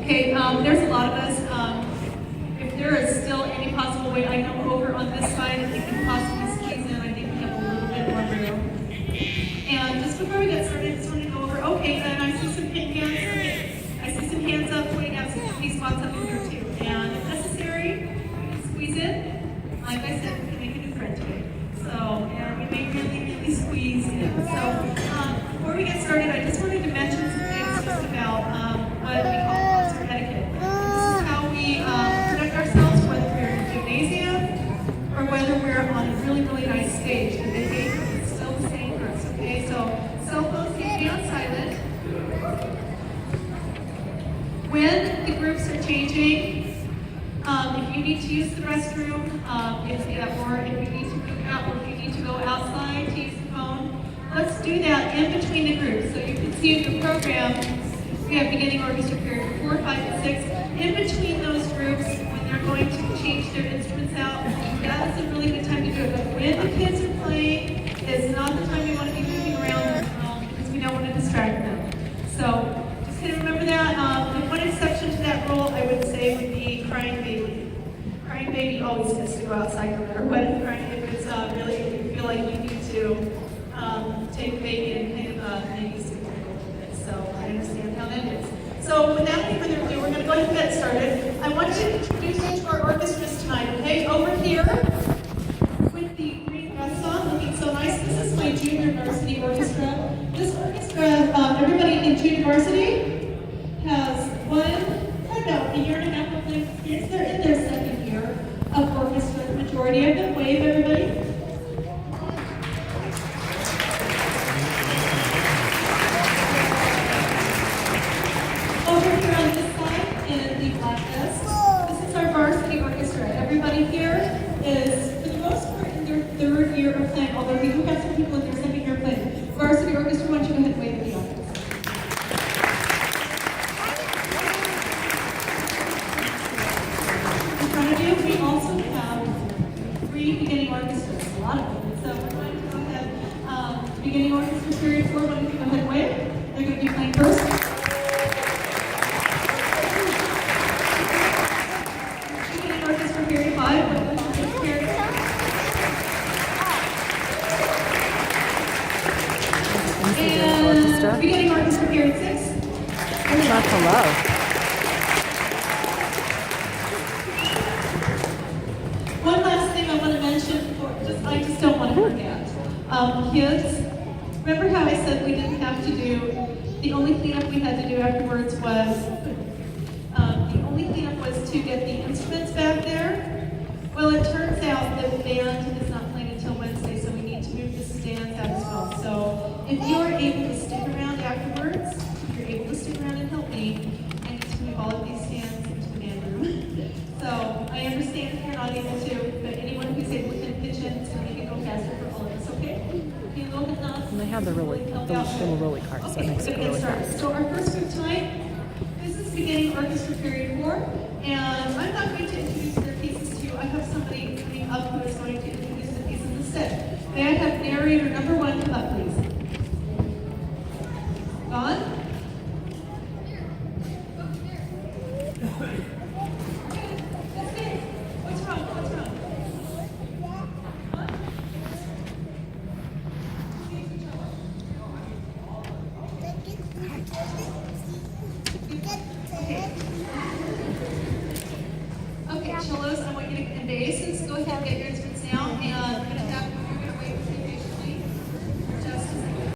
Okay, there's a lot of us. If there is still any possible way, I know over on this side, if we can possibly squeeze in, I think we have a little bit more room. And just before we get started, I just want to go over, okay, and I see some hands up pointing out some empty spots up in here too. And if necessary, squeeze in. Like I said, we can make a new friend today. So, and we may really squeeze in. So, before we get started, I just wanted to mention some things just about what we call concert etiquette. This is how we protect ourselves, whether we're in a gymnasium or whether we're on a really, really nice stage. The behavior is still the same for us, okay? So, cell phones need to be on silent. When the groups are changing, if you need to use the restroom, or if you need to move out, or if you need to go outside to use the phone, let's do that in between the groups. So you can see in the program, we have beginning orchestra period 4, 5, and 6. In between those groups, when they're going to change their instruments out, that is a really good time to do it. But when the kids are playing, it's not the time you want to be moving around because we don't want to distract them. So just kind of remember that. The one exception to that rule, I would say, would be crying baby. Crying baby always gets to go outside no matter what. Crying baby is really, if you feel like you need to take the baby and kind of maybe stick it a little bit. So I understand how that is. So without any further ado, we're going to go ahead and get started. I want to introduce you to our orchestras tonight, okay? Over here with the green dress on, looking so nice. This is my junior varsity orchestra. This orchestra, everybody in junior varsity has about a year and a half of life experience. They're in their second year of orchestra. The majority of them. Wave, everybody. Over here on this side in the black vest, this is our varsity orchestra. Everybody here is, for the most part, in their third year of playing, although we do have some people in their second year of playing. Varsity orchestra, why don't you go ahead and wave at the audience. In front of you, we also have 3 beginning orchestras, a lot of them. So we're going to go ahead, beginning orchestra period 4, why don't you go ahead and wave. They're going to be playing first. Beginning orchestra period 6. Not hello. One last thing I want to mention, I just don't want to forget. Kids, remember how I said we didn't have to do, the only cleanup we had to do afterwards was to get the instruments back there. Well, it turns out that the band is not playing until Wednesday, so we need to move the stands out as well. So if you are able to stick around afterwards, if you're able to stick around and help me, I need to move all of these stands into the band room. So I understand if you're not able to, but anyone who's able to pitch in, it's going to make it go faster for all of us, okay? Can you go ahead and nod? And they have the little rolly carts, so it makes it go really fast. So our first group tonight, this is beginning orchestra period 4, and I'm not going to introduce their pieces to you. I have somebody coming up who is going to introduce the pieces instead. May I have narrator number 1 come up, please? Gone? What's wrong? Okay, cellos, I want you to, and basses, go ahead and get your